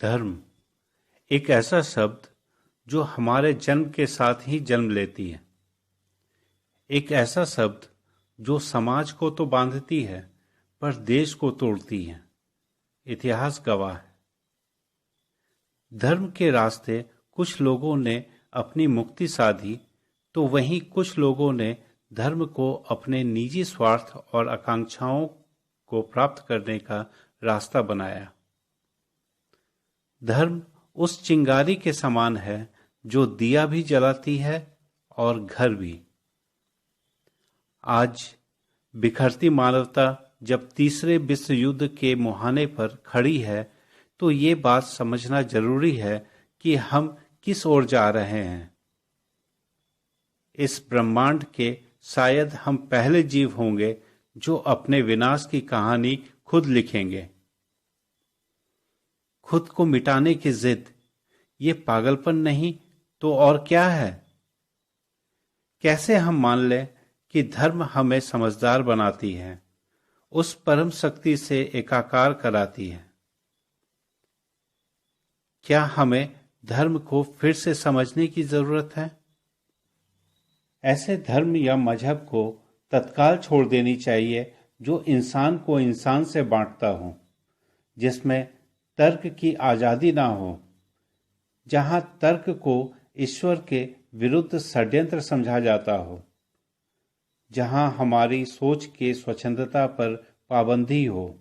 धर्म एक ऐसा शब्द जो हमारे जन्म के साथ ही जन्म लेती है। एक ऐसा शब्द जो समाज को तो बांधती है पर देश को तोड़ती है। इतिहास गवाह है। धर्म के रास्ते कुछ लोगों ने अपनी मुक्ति साधी तो वहीं कुछ लोगों ने धर्म को अपने निजी स्वार्थ और आकांक्षाओं को प्राप्त करने का रास्ता बनाया। धर्म उस चिंगारी के समान है जो दिया भी जलाती है और घर भी। आज बिखरती मानवता जब तीसरे विश्व युद्ध के मुहाने पर खड़ी है तो ये बात समझना जरूरी है कि हम किस ओर जा रहे हैं। इस ब्रह्मांड के शायद हम पहले जीव होंगे जो अपने विनाश की कहानी खुद लिखेंगे। खुद को मिटाने की जिद, ये पागलपन नहीं तो और क्या है? कैसे हम मान लें कि धर्म हमें समझदार बनाती है, उस परम शक्ति से एकाकार कराती है? क्या हमें धर्म को फिर से समझने की जरूरत है? ऐसे धर्म या मजहब को तत्काल छोड़ देनी चाहिए जो इंसान को इंसान से बांटता हो, जिसमें तर्क की आजादी ना हो, जहां तर्क को ईश्वर के विरुद्ध षड्यंत्र समझा जाता हो, जहां हमारी सोच के स्वच्छंदता पर पाबंदी हो,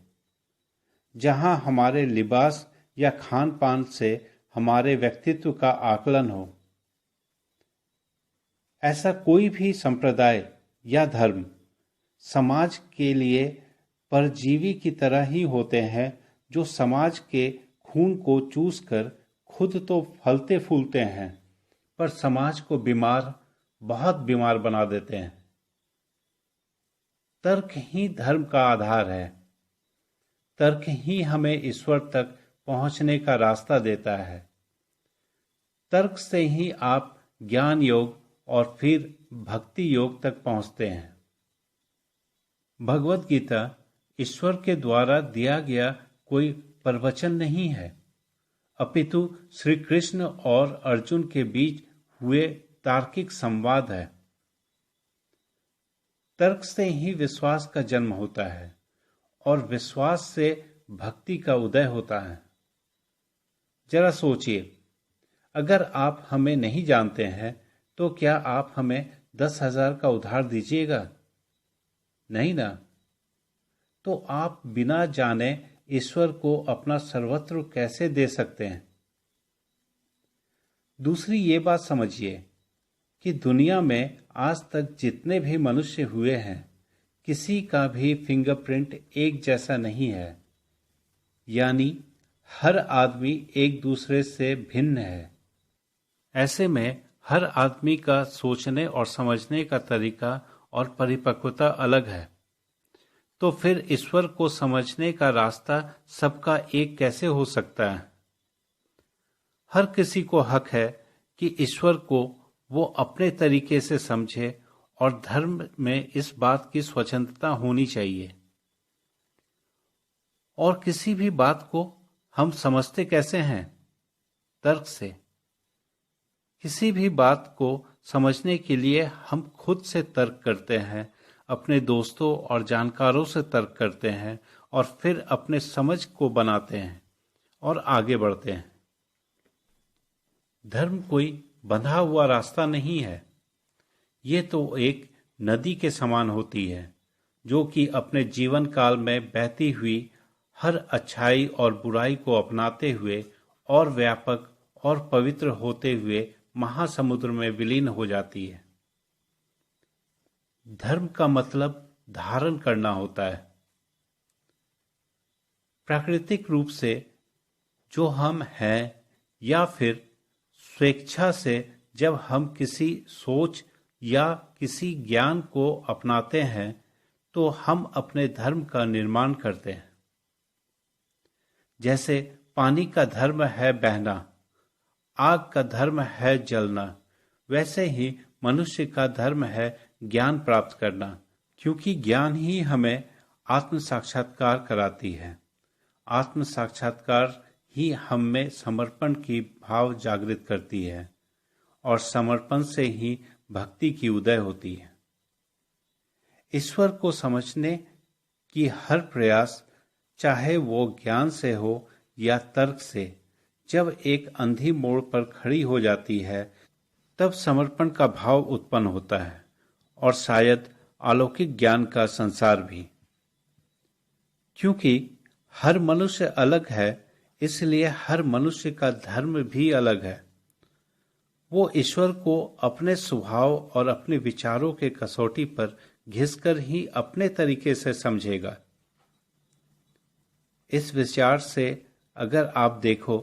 जहां हमारे लिबास या खान पान से हमारे व्यक्तित्व का आकलन हो। ऐसा कोई भी संप्रदाय या धर्म समाज के लिए परजीवी की तरह ही होते हैं जो समाज के खून को चूस कर खुद तो फलते फूलते हैं पर समाज को बीमार, बहुत बीमार बना देते हैं। तर्क ही धर्म का आधार है। तर्क ही हमें ईश्वर तक पहुंचने का रास्ता देता है। तर्क से ही आप ज्ञान योग और फिर भक्ति योग तक पहुंचते हैं। भगवत गीता ईश्वर के द्वारा दिया गया कोई प्रवचन नहीं है, अपितु श्री कृष्ण और अर्जुन के बीच हुए तार्किक संवाद है। तर्क से ही विश्वास का जन्म होता है और विश्वास से भक्ति का उदय होता है। जरा सोचिए, अगर आप हमें नहीं जानते हैं तो क्या आप हमें 10,000 का उधार दीजिएगा? नहीं ना। तो आप बिना जाने ईश्वर को अपना सर्वत्र कैसे दे सकते हैं? दूसरी ये बात समझिए कि दुनिया में आज तक जितने भी मनुष्य हुए हैं, किसी का भी फिंगरप्रिंट एक जैसा नहीं है, यानी हर आदमी एक दूसरे से भिन्न है। ऐसे में हर आदमी का सोचने और समझने का तरीका और परिपक्वता अलग है। तो फिर ईश्वर को समझने का रास्ता सबका एक कैसे हो सकता है? हर किसी को हक है कि ईश्वर को वो अपने तरीके से समझे और धर्म में इस बात की स्वतंत्रता होनी चाहिए। और किसी भी बात को हम समझते कैसे हैं? तर्क से। किसी भी बात को समझने के लिए हम खुद से तर्क करते हैं, अपने दोस्तों और जानकारों से तर्क करते हैं और फिर अपने समझ को बनाते हैं और आगे बढ़ते हैं। धर्म कोई बंधा हुआ रास्ता नहीं है। ये तो एक नदी के समान होती है जो कि अपने जीवन काल में बहती हुई हर अच्छाई और बुराई को अपनाते हुए और व्यापक और पवित्र होते हुए महासमुद्र में विलीन हो जाती है। धर्म का मतलब धारण करना होता है। प्राकृतिक रूप से जो हम हैं या फिर स्वेच्छा से जब हम किसी सोच या किसी ज्ञान को अपनाते हैं तो हम अपने धर्म का निर्माण करते हैं। जैसे पानी का धर्म है बहना, आग का धर्म है जलना, वैसे ही मनुष्य का धर्म है ज्ञान प्राप्त करना, क्योंकि ज्ञान ही हमें आत्म साक्षात्कार कराती है। आत्म साक्षात्कार ही हम में समर्पण की भाव जागृत करती है और समर्पण से ही भक्ति की उदय होती है। ईश्वर को समझने की हर प्रयास, चाहे वो ज्ञान से हो या तर्क से, जब एक अंधी मोड़ पर खड़ी हो जाती है तब समर्पण का भाव उत्पन्न होता है और शायद अलौकिक ज्ञान का संसार भी। क्योंकि हर मनुष्य अलग है, इसलिए हर मनुष्य का धर्म भी अलग है। वो ईश्वर को अपने स्वभाव और अपने विचारों के कसौटी पर घिसकर ही अपने तरीके से समझेगा। इस विचार से अगर आप देखो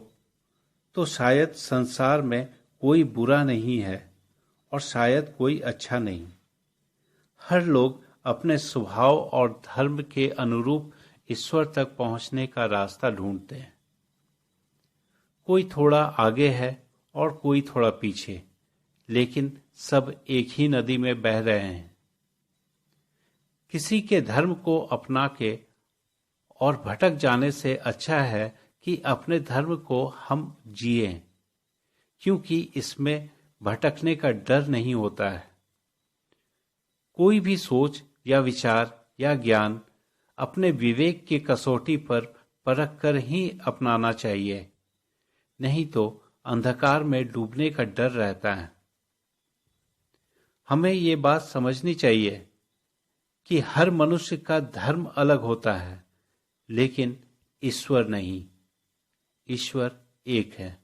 तो शायद संसार में कोई बुरा नहीं है और शायद कोई अच्छा नहीं। हर लोग अपने स्वभाव और धर्म के अनुरूप ईश्वर तक पहुंचने का रास्ता ढूंढते हैं। कोई थोड़ा आगे है और कोई थोड़ा पीछे, लेकिन सब एक ही नदी में बह रहे हैं। किसी के धर्म को अपना के और भटक जाने से अच्छा है कि अपने धर्म को हम जिएं, क्योंकि इसमें भटकने का डर नहीं होता है। कोई भी सोच या विचार या ज्ञान अपने विवेक की कसौटी पर परख कर ही अपनाना चाहिए, नहीं तो अंधकार में डूबने का डर रहता है। हमें ये बात समझनी चाहिए कि हर मनुष्य का धर्म अलग होता है, लेकिन ईश्वर नहीं। ईश्वर एक है।